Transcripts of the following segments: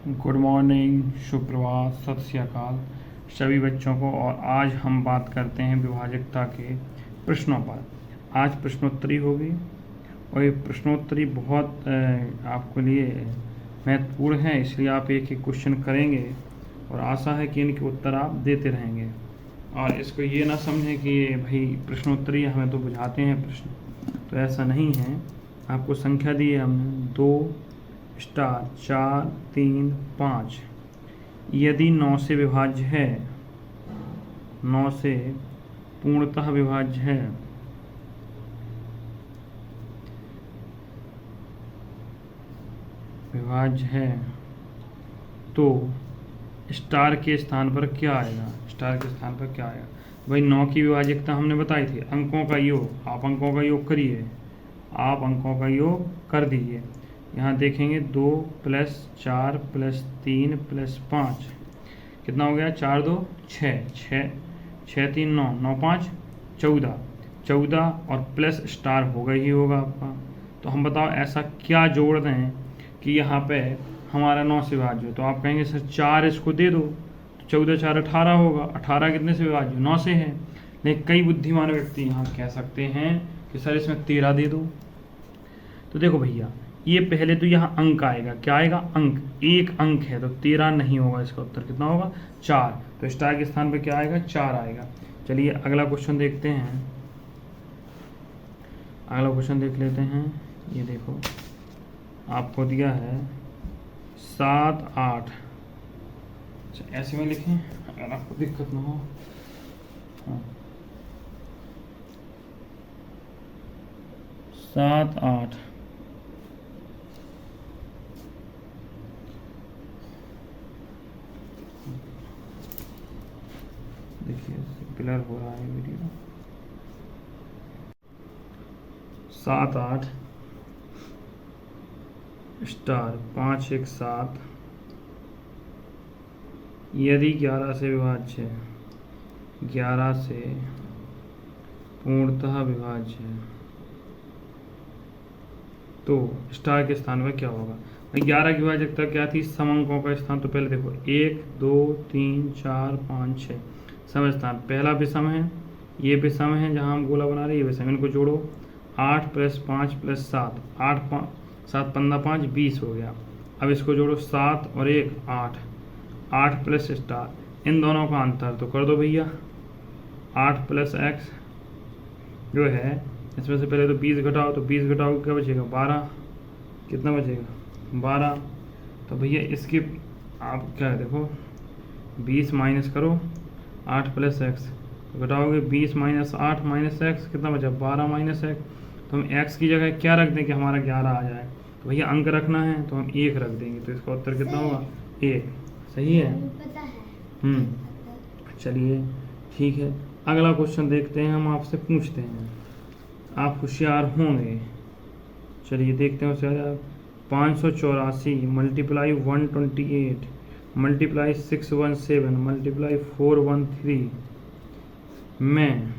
Good morning, सुप्रभात, सत श्री अकाल सभी बच्चों को। और आज हम बात करते हैं विभाजकता के प्रश्नों पर। आज प्रश्नोत्तरी होगी और ये प्रश्नोत्तरी बहुत आपके लिए महत्वपूर्ण है, इसलिए आप एक एक क्वेश्चन करेंगे और आशा है कि इनके उत्तर आप देते रहेंगे। और इसको ये ना समझें कि भाई प्रश्नोत्तरी हमें तो बुझाते हैं प्रश्न, तो ऐसा नहीं है। आपको संख्या दी है हमने 2 स्टार 4 3 5। यदि 9 से विभाज्य है, 9 से पूर्णतः विभाज्य है तो स्टार के स्थान पर क्या आएगा? स्टार के स्थान पर क्या आएगा भाई? 9 की विभाजकता हमने बताई थी, अंकों का योग। आप अंकों का योग करिए, आप अंकों का योग कर दीजिए। यहाँ देखेंगे 2 + 4 + 3 + 5 कितना हो गया? 4 2 6 6 6 3 9 9 5 14 14 और प्लस स्टार होगा ही होगा आपका। तो हम बताओ ऐसा क्या जोड़ दें कि यहाँ पे हमारा 9 से विभाज्य हो। तो आप कहेंगे सर 4 इसको दे दो, तो 14 4 18 होगा। 18 कितने से विभाज्य? 9 से है। लेकिन कई बुद्धिमान व्यक्ति यहाँ कह सकते हैं कि सर इसमें 13 दे दो। तो देखो भैया, ये पहले तो यहाँ अंक आएगा। क्या आएगा? अंक। एक अंक है तो 13 नहीं होगा, इसका उत्तर कितना होगा? 4। तो स्टार के स्थान पे क्या आएगा? 4 आएगा। चलिए अगला क्वेश्चन देखते हैं। अगला क्वेश्चन देख लेते हैं। ये देखो, आपको दिया है 7 8। अच्छा ऐसे में लिखें अगर आपको दिक्कत ना हो। हाँ 7 8। देखिए ब्लर हो रहा है वीडियो। 7 8 स्टार 5 1 7। यदि 11 से विभाज्य है, 11 से पूर्णतः विभाज्य है तो स्टार के स्थान पर क्या होगा? 11 की विभाजकता क्या थी? सम अंकों का स्थान। तो पहले देखो 1 2 3 4 5 6 सम स्थान। पहला विषम है, ये विषम है जहाँ हम गोला बना रहे हैं, ये विषम। इनको जोड़ो 8 + 5 + 7 8 5 7 15 5 20 हो गया। अब इसको जोड़ो 7 और 1 8 8 प्लस स्टार। इन दोनों का अंतर तो कर दो भैया। 8 + x जो है इसमें से पहले तो 20 घटाओ, तो 20 घटाओ क्या बचेगा? 12। कितना बचेगा? 12। तो भैया इसकी आप क्या है देखो, 20 माइनस करो 8 + x घटाओगे 20 - 8 - x कितना बचा? 12 - x। तो हम x की जगह क्या रख दें कि हमारा 11 आ जाए? तो भैया अंक रखना है तो हम 1 रख देंगे, तो इसका उत्तर कितना होगा? 1। सही है। चलिए ठीक है, अगला क्वेश्चन देखते हैं। हम आपसे पूछते हैं, आप होशियार होंगे। चलिए देखते हैं होशियार। 584 × 128 × 617 × 413 में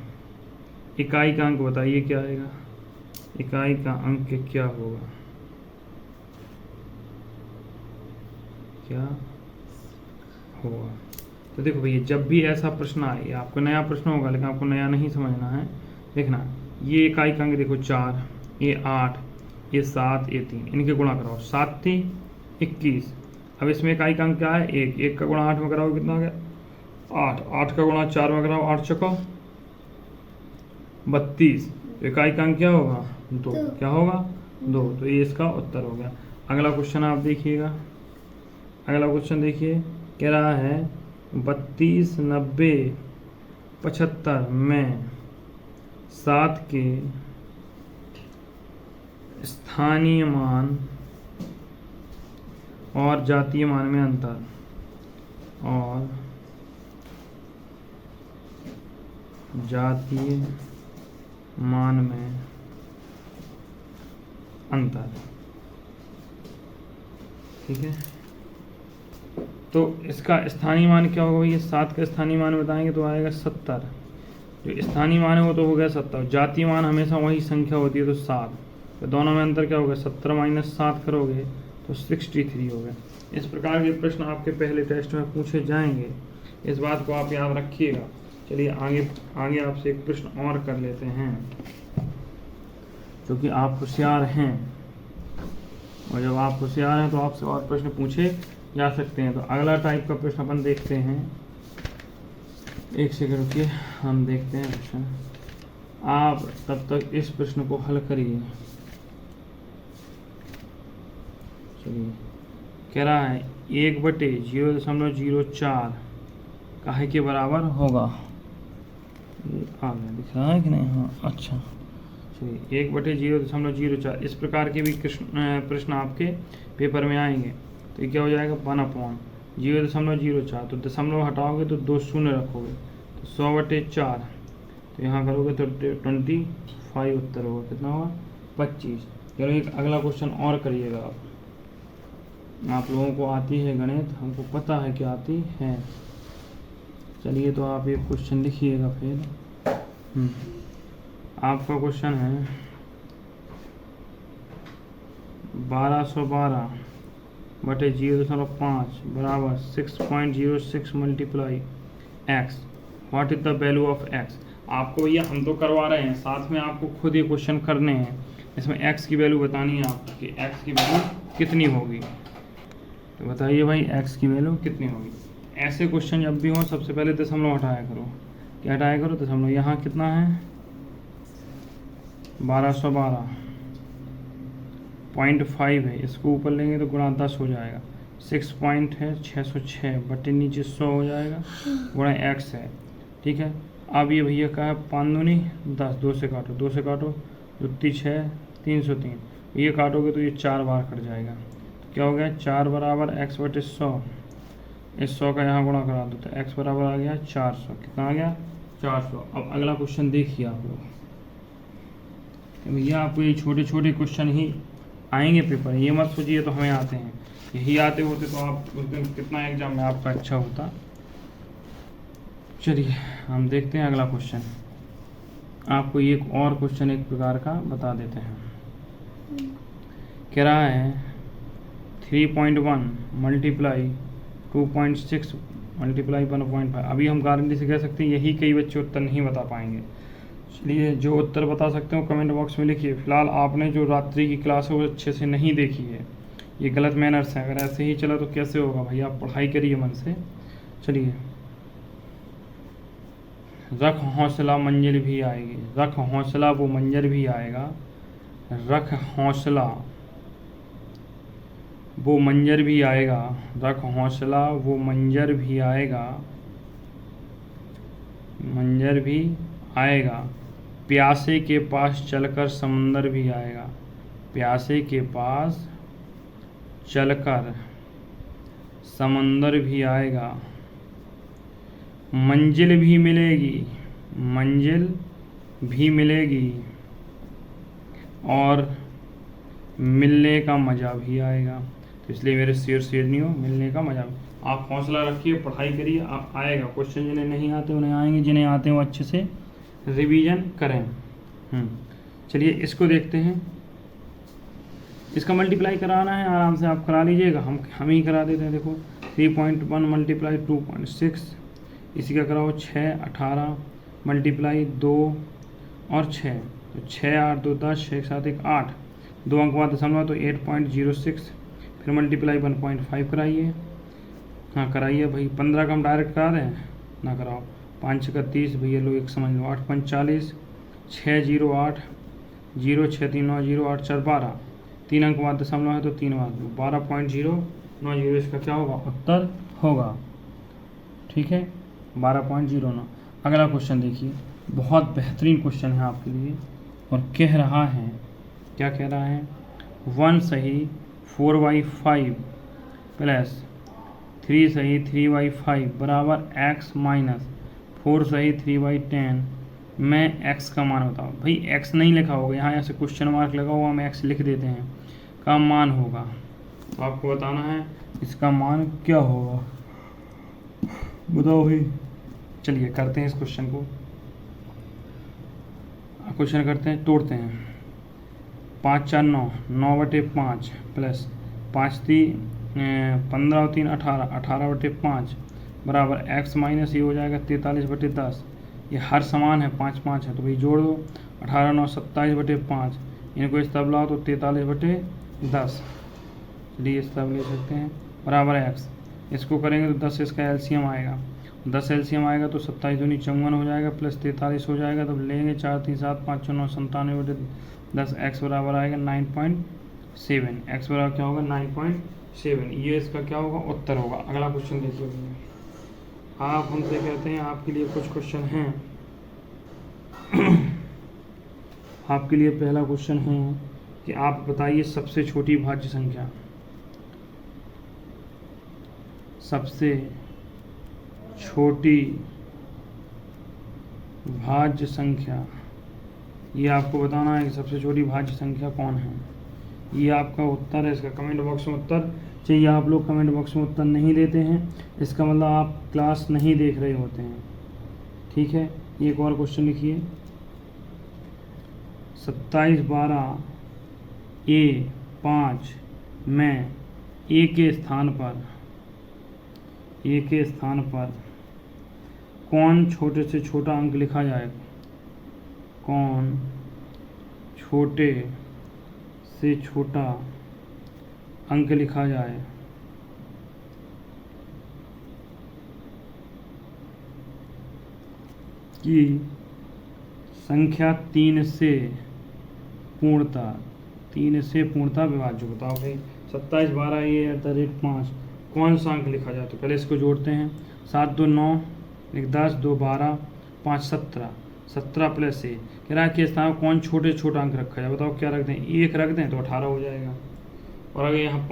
इकाई का अंक बताइए क्या आएगा? इकाई का अंक क्या होगा? क्या होगा? तो देखो भैया, जब भी ऐसा प्रश्न आए, आपको नया प्रश्न होगा लेकिन आपको नया नहीं समझना है। देखना, ये इकाई का अंक देखो 4, ये 8, ये 7, ये 3, इनके गुणा कराओ। 7 थी 21। अब इसमें इकाई का अंक क्या है? 1। 1 का गुणा 8 में कराओ कितना आ गया? 8। 8 का गुणा 4 में कराओ 8 चौको 32। तो इकाई का अंक क्या होगा? 2। क्या होगा? 2। तो ये इसका उत्तर हो गया। अगला क्वेश्चन आप देखिएगा। अगला क्वेश्चन देखिए, कह रहा है 32 90 75 में 7 के स्थानीय मान और जातीय मान में अंतर। और जातीय मान में अंतर। ठीक है, तो इसका स्थानीय मान क्या होगा भैया? 7 का स्थानीय मान बताएंगे तो आएगा 70। जो स्थानीय मान है वो तो हो गया 70। जातीय मान हमेशा वही संख्या होती है तो 7। तो दोनों में अंतर क्या होगा? 70 - 7 करोगे तो 63 हो गया। इस प्रकार के प्रश्न आपके पहले टेस्ट में पूछे जाएंगे, इस बात को आप याद रखिएगा। चलिए आगे आपसे एक प्रश्न और कर लेते हैं, क्योंकि आप होशियार हैं, और जब आप होशियार हैं तो आपसे और प्रश्न पूछे जा सकते हैं। तो अगला टाइप का प्रश्न अपन देखते हैं। एक सेकंड रुकिए, हम देखते हैं प्रश्न। आप तब तक इस प्रश्न को हल करिए। चलिए, कह रहा है 1/0.04 काहे के बराबर होगा। ये आ गया, दिख रहा है कि नहीं? हाँ, अच्छा। चलिए, 1/0.04 इस प्रकार के भी प्रश्न आपके पेपर में आएंगे। तो ये क्या हो जाएगा, 1/0.04। तो दशमलव हटाओगे तो 2 शून्य रखोगे, तो 100/4। तो यहाँ करोगे तो 25 उत्तर होगा। कितना होगा? 25। चलो एक अगला क्वेश्चन और करिएगा। आप लोगों को आती है गणित, हमको पता है कि आती है। चलिए, तो आप एक क्वेश्चन लिखिएगा फिर। आपका क्वेश्चन है 1212/0.5 बराबर 6.06 multiply x। What is the value of x। आपको भैया हम तो करवा रहे हैं, साथ में आपको खुद ये क्वेश्चन करने हैं। इसमें x की वैल्यू बतानी है आपको कि x की वैल्यू कितनी होगी। तो बताइए भाई, x की वैल्यू कितनी होगी। ऐसे क्वेश्चन जब भी हो, सबसे पहले दशमलव हटाया करो। क्या हटाया करो? दशमलव। यहाँ कितना है? 1212.5 है, इसको ऊपर लेंगे तो गुणा 10 हो जाएगा। 6 पॉइंट है 606 बटे नीचे 100 हो जाएगा, गुणा x है। ठीक है, अब ये भैया का है 5 दूनी 10, 2 से काटो, 2 से काटो, 2 6 303। ये काटोगे तो ये 4 बार कट जाएगा। तो क्या हो गया? 4 बराबर x/100। इस 100 का यहाँ गुणा करा दो तो x बराबर आ गया 400। कितना आ गया? 400। अब अगला क्वेश्चन देखिए आप लोग। भैया आपको ये छोटे छोटे क्वेश्चन ही आएंगे पेपर, ये मत सोचिए तो हमें आते हैं। यही आते होते तो आप उस दिन कितना एग्जाम में आपका अच्छा होता। चलिए हम देखते हैं अगला क्वेश्चन। आपको एक और क्वेश्चन एक प्रकार का बता देते हैं। कह रहा है 3.1 मल्टीप्लाई 2.6 मल्टीप्लाई 1.5। अभी हम गारंटी से कह सकते हैं यही कई बच्चे उत्तर नहीं बता पाएंगे। चलिए, जो उत्तर बता सकते हो कमेंट बॉक्स में लिखिए। फिलहाल आपने जो रात्रि की क्लास है वो अच्छे से नहीं देखी है, ये गलत मैनर्स है। अगर ऐसे ही चला तो कैसे होगा भैया, आप पढ़ाई करिए मन से। चलिए, रख हौसला मंजिल भी आएगी। रख हौसला वो मंजर भी आएगा। रख हौसला वो मंजर भी आएगा। रख हौसला वो मंजर भी आएगा, मंजर भी आएगा। प्यासे के पास चलकर समंदर भी आएगा। प्यासे के पास चलकर समंदर भी आएगा। मंजिल भी मिलेगी, मंजिल भी मिलेगी, और मिलने का मज़ा भी आएगा। तो इसलिए मेरे शेरनियों, मिलने का मज़ा। आप हौसला रखिए, पढ़ाई करिए, आप आएगा। क्वेश्चन जिन्हें नहीं आते उन्हें आएंगे, जिन्हें आते हैं वो अच्छे से रिवीजन करें। चलिए इसको देखते हैं। इसका मल्टीप्लाई कराना है, आराम से आप करा लीजिएगा, हम ही करा देते हैं। देखो 3.1 मल्टीप्लाई 2.6, इसी का कराओ 6 18 मल्टीप्लाई 2 और 6, तो 6 8 2 10, 6 7 1 8, 2 अंक बाद दशमलव तो 8.06। फिर मल्टीप्लाई 1.5 कराइए। हाँ कराइए भाई। 15 का हम डायरेक्ट करा दें ना, कराओ। 5 का 30 भैया लो, एक समझ लो। 8 5 40, 6 0 8 0 6 3 9 0 8 4 12, 3 अंक बाद दशमलव है तो 3 बाद 12.090 इसका क्या होगा? उत्तर होगा। ठीक है, 12.09। अगला क्वेश्चन देखिए, बहुत बेहतरीन क्वेश्चन है आपके लिए, और कह रहा है, क्या कह रहा है? 1 सही 4/5 प्लस 3 सही 3/5 बराबर x माइनस 4 सही 3/10 में x का मान बताओ। भाई x नहीं लिखा होगा, यहाँ ऐसे क्वेश्चन मार्क लगा हुआ, हम x लिख देते हैं। का मान होगा, तो आपको बताना है इसका मान क्या होगा, बताओ भाई। चलिए करते हैं इस क्वेश्चन को। क्वेश्चन करते हैं, तोड़ते हैं। 5 4 9, 9/5 प्लस 15 और 3 18, 18/5 बराबर x माइनस ये हो जाएगा 43/10। ये हर समान है, 5 5 है तो भाई जोड़ दो। 18 9 27/5, इनको इस तरफ लाओ तो 43/10, चलिए इस तरफ ले सकते हैं, बराबर x। इसको करेंगे तो 10 इसका एलसीएम आएगा, 10 एलसीएम आएगा तो 27 दूनी 54 हो जाएगा प्लस 43 हो जाएगा, तब लेंगे 4 3 7 5 6 9 97/10, x बराबर आएगा 9.7। x बराबर क्या होगा 9.7। ये इसका क्या होगा उत्तर होगा। अगला क्वेश्चन देखिए भैया, आप हमसे कहते हैं आपके लिए कुछ क्वेश्चन हैं। आपके लिए पहला क्वेश्चन है कि आप बताइए सबसे छोटी भाज्य संख्या, सबसे छोटी भाज्य संख्या, ये आपको बताना है कि सबसे छोटी भाज्य संख्या कौन है। ये आपका उत्तर है, इसका कमेंट बॉक्स में उत्तर चाहिए। आप लोग कमेंट बॉक्स में उत्तर नहीं देते हैं, इसका मतलब आप क्लास नहीं देख रहे होते हैं, ठीक है। एक और क्वेश्चन लिखिए, 27/12 A5 में ए के स्थान पर कौन छोटे से छोटा अंक लिखा जाएगा, कौन छोटे से छोटा अंक लिखा जाए। कि संख्या 3 से पूर्णता विभाज्य। बताओ भाई 27/12 A/5 कौन सा अंक लिखा जाए। तो पहले इसको जोड़ते हैं, 7 2 9, 1 10, 2 12, 5 17, 17 प्लस ए। कह रहा है कि स्थान कौन छोटे से छोटा अंक रखा जाए। बताओ क्या रख दें, 1 रख दें तो 18 हो जाएगा, और अगर यहाँ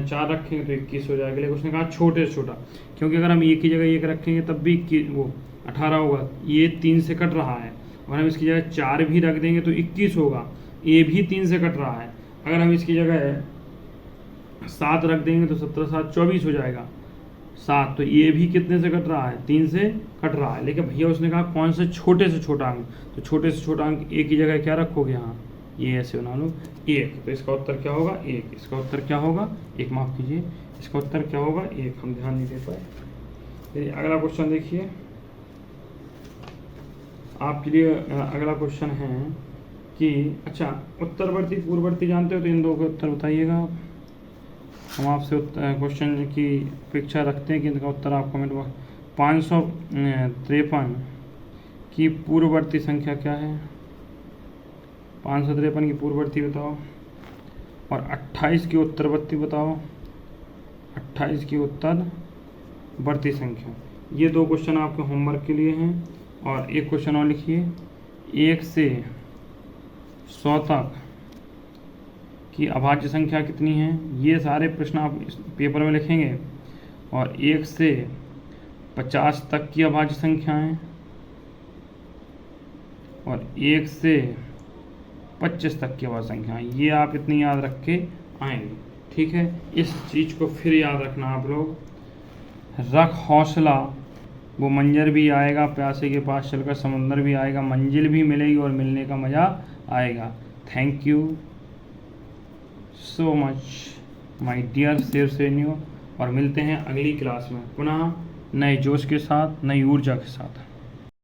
4 रखेंगे तो 21 हो जाएगा। लेकिन उसने कहा छोटे से छोटा, क्योंकि अगर हम एक ही जगह 1 रखेंगे तब भी वो 18 होगा। ये 3 से कट रहा है, और हम इसकी जगह 4 भी रख देंगे तो 21 होगा। ए भी 3 से कट रहा है, अगर हम इसकी जगह 7 रख देंगे तो 17 7 24 हो जाएगा 7। तो ये भी कितने से कट रहा है, 3 से कट रहा है। लेकिन भैया उसने कहा कौन से छोटे से छोटा अंक, तो छोटे से छोटा अंक एक ही जगह क्या रखोगे, यहाँ ये ऐसे बना लो 1। तो इसका उत्तर क्या होगा 1। इसका उत्तर क्या होगा 1, माफ़ कीजिए, इसका उत्तर क्या होगा 1। हम ध्यान नहीं दे पाए। चलिए अगला क्वेश्चन देखिए, आपके लिए अगला क्वेश्चन है कि अच्छा उत्तरवर्ती पूर्ववर्ती जानते हो तो इन दो के उत्तर बताइएगा आप। हम आपसे क्वेश्चन की अपेक्षा रखते हैं कि इनका उत्तर आप कमेंट बॉक्स। 553 की पूर्ववर्ती संख्या क्या है, 553 की पूर्ववर्ती बताओ, और 28 की उत्तरवर्ती बताओ, 28 की उत्तरवर्ती संख्या। ये 2 क्वेश्चन आपके होमवर्क के लिए हैं। और एक क्वेश्चन और लिखिए, 1 से 100 तक की अभाज्य संख्या कितनी है। ये सारे प्रश्न आप इस पेपर में लिखेंगे। और 1 से 50 तक की अभाज्य संख्याएं, और 1 से 25 तक की अभाज्य संख्याएं, ये आप इतनी याद रख के आएंगे, ठीक है। इस चीज़ को फिर याद रखना आप लोग, रख हौसला वो मंजर भी आएगा, प्यासे के पास चलकर समंदर भी आएगा, मंजिल भी मिलेगी और मिलने का मज़ा आएगा। Thank you so much my dear शेर सैनियों, और मिलते हैं अगली क्लास में पुनः नए जोश के साथ, नई ऊर्जा के साथ।